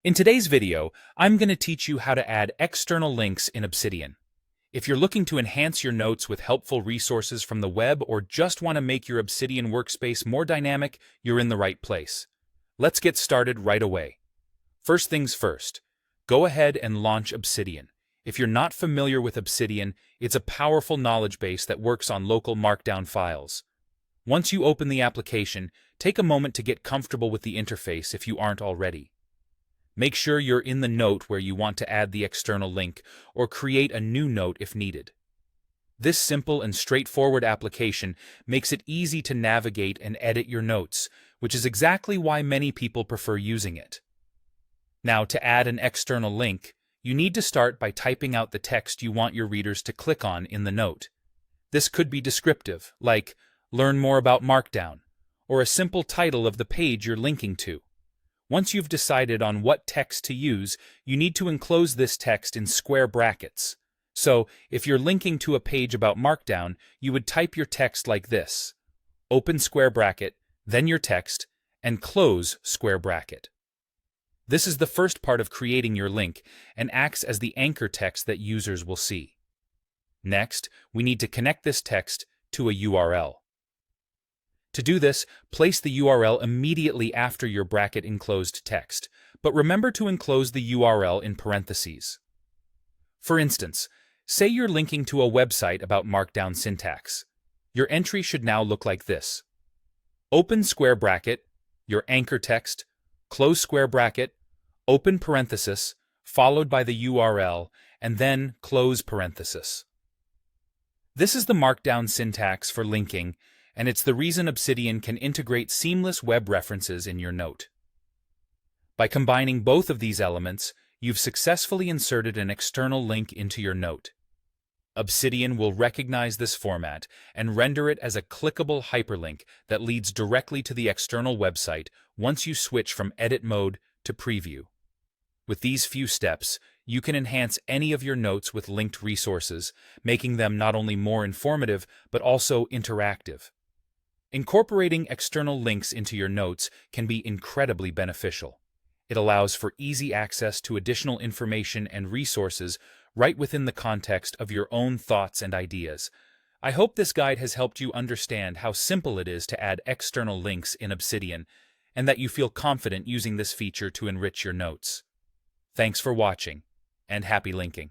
In today's video, I'm going to teach you how to add external links in Obsidian. If you're looking to enhance your notes with helpful resources from the web or just want to make your Obsidian workspace more dynamic, you're in the right place. Let's get started right away. First things first, go ahead and launch Obsidian. If you're not familiar with Obsidian, it's a powerful knowledge base that works on local markdown files. Once you open the application, take a moment to get comfortable with the interface if you aren't already. Make sure you're in the note where you want to add the external link or create a new note if needed. This simple and straightforward application makes it easy to navigate and edit your notes, which is exactly why many people prefer using it. Now, to add an external link, you need to start by typing out the text you want your readers to click on in the note. This could be descriptive, like "Learn more about Markdown," or a simple title of the page you're linking to. Once you've decided on what text to use, you need to enclose this text in square brackets. So, if you're linking to a page about Markdown, you would type your text like this: open square bracket, then your text, and close square bracket. This is the first part of creating your link and acts as the anchor text that users will see. Next, we need to connect this text to a URL. To do this, place the URL immediately after your bracket-enclosed text, but remember to enclose the URL in parentheses. For instance, say you're linking to a website about Markdown syntax. Your entry should now look like this: open square bracket, your anchor text, close square bracket, open parenthesis, followed by the URL, and then close parenthesis. This is the Markdown syntax for linking, and it's the reason Obsidian can integrate seamless web references in your note. By combining both of these elements, you've successfully inserted an external link into your note. Obsidian will recognize this format and render it as a clickable hyperlink that leads directly to the external website once you switch from edit mode to preview. With these few steps, you can enhance any of your notes with linked resources, making them not only more informative but also interactive. Incorporating external links into your notes can be incredibly beneficial. It allows for easy access to additional information and resources right within the context of your own thoughts and ideas. I hope this guide has helped you understand how simple it is to add external links in Obsidian, and that you feel confident using this feature to enrich your notes. Thanks for watching, and happy linking.